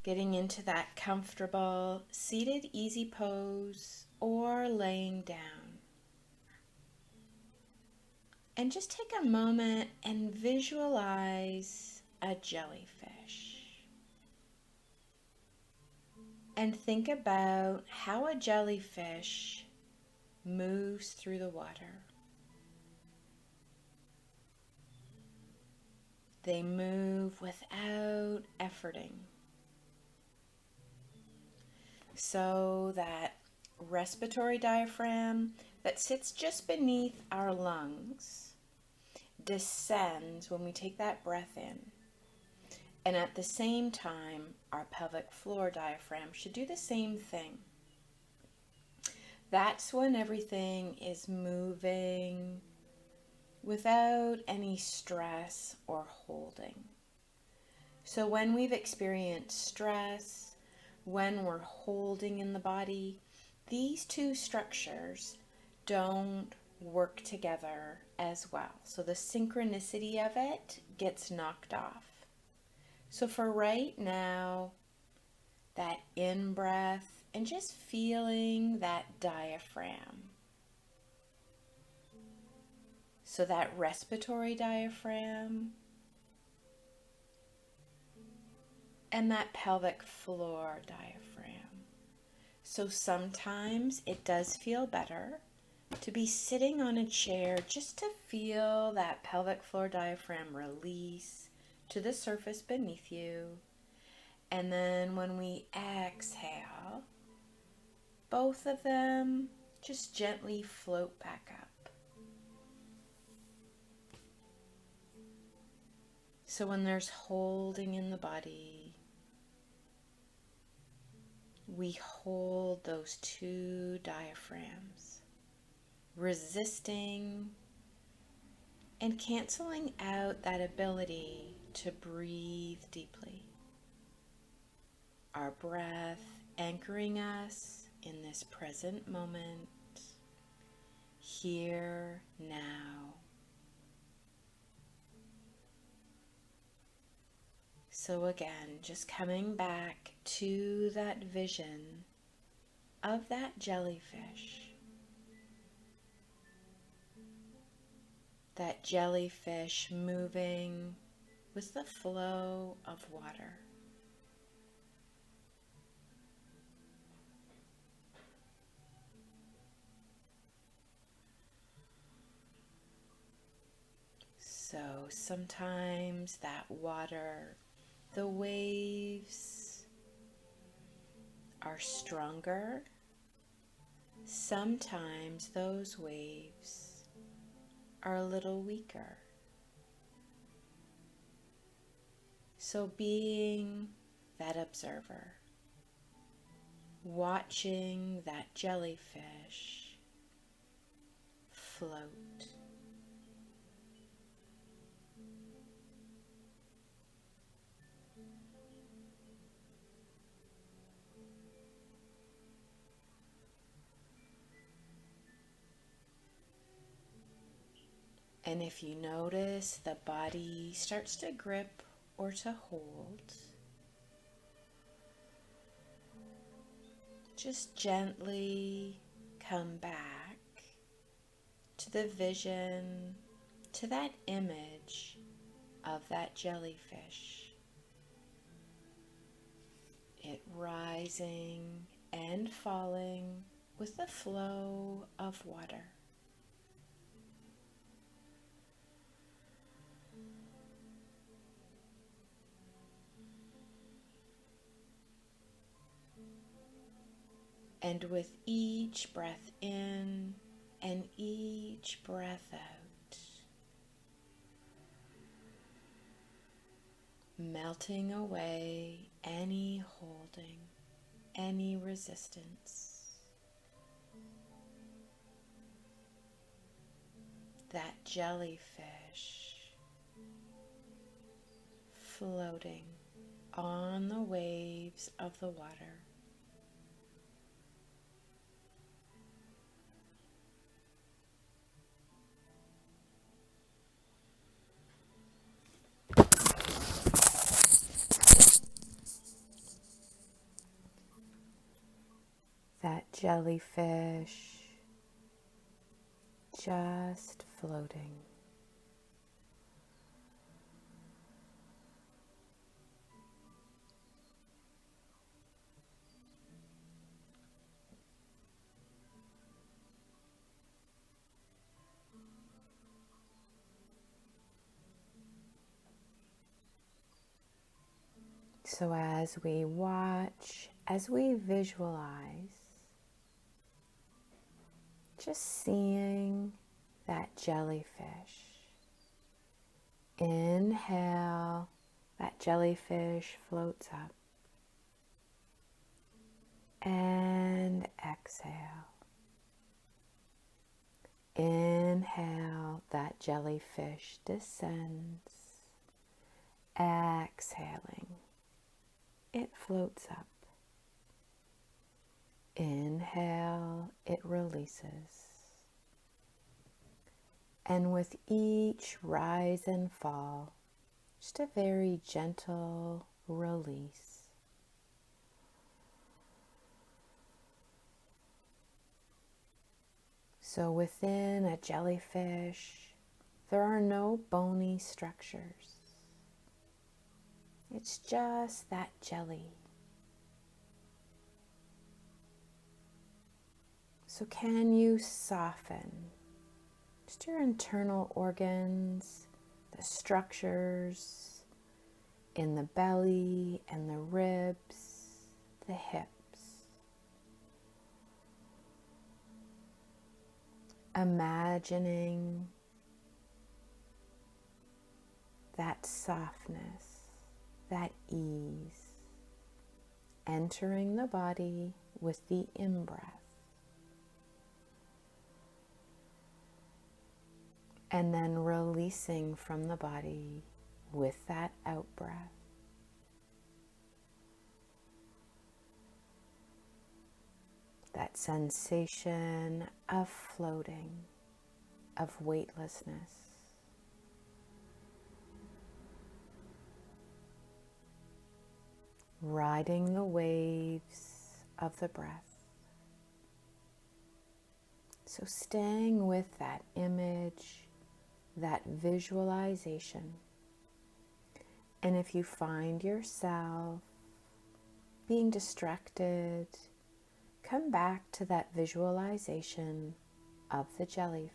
Getting into that comfortable seated easy pose or laying down. And just take a moment and visualize a jellyfish. And think about how a jellyfish moves through the water. They move without efforting. So that respiratory diaphragm that sits just beneath our lungs descends when we take that breath in. And at the same time, our pelvic floor diaphragm should do the same thing. That's when everything is moving without any stress or holding. So when we've experienced stress, when we're holding in the body, these two structures don't work together as well. So the synchronicity of it gets knocked off. So for right now, that in-breath and just feeling that diaphragm. So that respiratory diaphragm and that pelvic floor diaphragm. So sometimes it does feel better to be sitting on a chair just to feel that pelvic floor diaphragm release to the surface beneath you. And then when we exhale, both of them just gently float back up. So when there's holding in the body, we hold those two diaphragms, resisting and canceling out that ability to breathe deeply. Our breath anchoring us in this present moment, here, now. So again, just coming back to that vision of that jellyfish. That jellyfish moving with the flow of water. So sometimes that water, the waves are stronger. Sometimes those waves are a little weaker. So being that observer, watching that jellyfish float. And if you notice the body starts to grip or to hold, just gently come back to the vision, to that image of that jellyfish. It rising and falling with the flow of water. And with each breath in and each breath out, melting away any holding, any resistance. That jellyfish floating on the waves of the water. that jellyfish just floating. So as we watch, as we visualize, just seeing that jellyfish. Inhale, that jellyfish floats up. And exhale. Inhale, that jellyfish descends. Exhaling, it floats up. Inhale, it releases. And with each rise and fall, just a very gentle release. So within a jellyfish, there are no bony structures. It's just that jelly. So can you soften just your internal organs, the structures in the belly and the ribs, the hips. Imagining that softness, that ease, entering the body with the in-breath. And then releasing from the body with that out-breath. That sensation of floating, of weightlessness. Riding the waves of the breath. So staying with that image, that visualization. And if you find yourself being distracted, come back to that visualization of the jellyfish.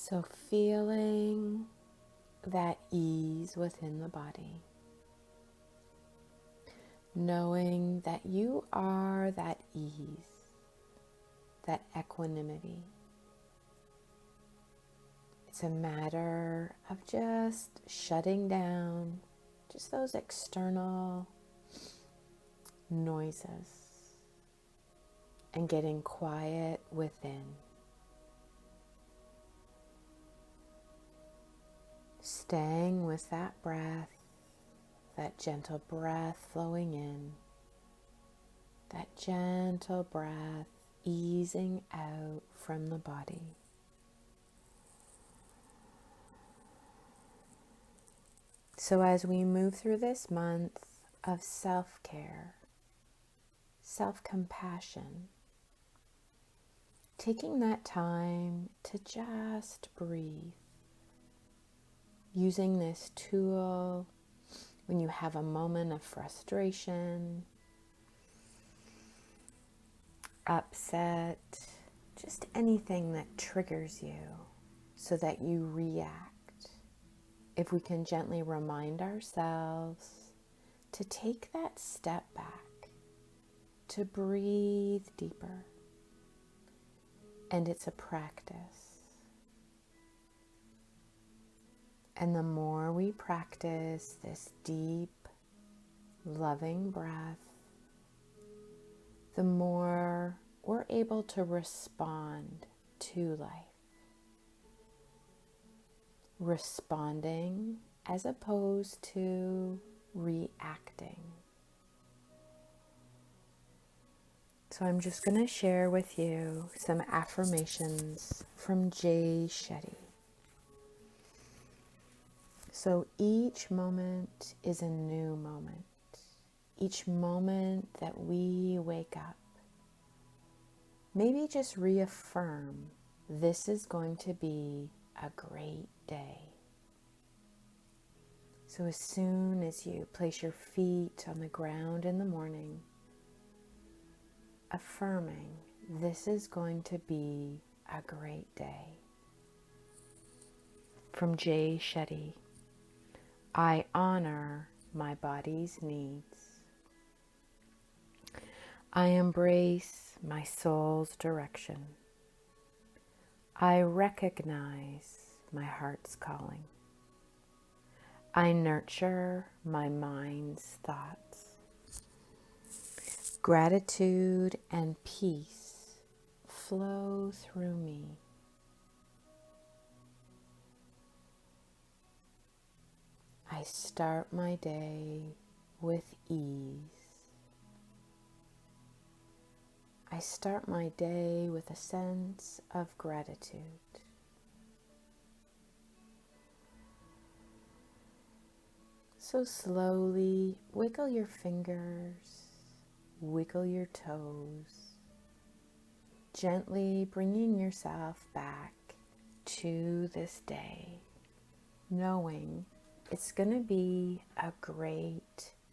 So feeling that ease within the body, knowing that you are that ease, that equanimity. It's a matter of just shutting down just those external noises and getting quiet within. Staying with that breath, that gentle breath flowing in, that gentle breath easing out from the body. So as we move through this month of self-care, self-compassion, taking that time to just breathe, using this tool when you have a moment of frustration, upset, just anything that triggers you so that you react. If we can gently remind ourselves to take that step back, to breathe deeper. And it's a practice. And the more we practice this deep, loving breath, the more we're able to respond to life. Responding as opposed to reacting. So I'm just going to share with you some affirmations from Jay Shetty. So each moment is a new moment. Each moment that we wake up, maybe just reaffirm this is going to be a great day. So as soon as you place your feet on the ground in the morning, affirming this is going to be a great day. From Jay Shetty, I honor my body's needs. I embrace my soul's direction. I recognize my heart's calling. I nurture my mind's thoughts. Gratitude and peace flow through me. I start my day with ease. I start my day with a sense of gratitude. So slowly wiggle your fingers, wiggle your toes, gently bringing yourself back to this day, knowing it's going to be a great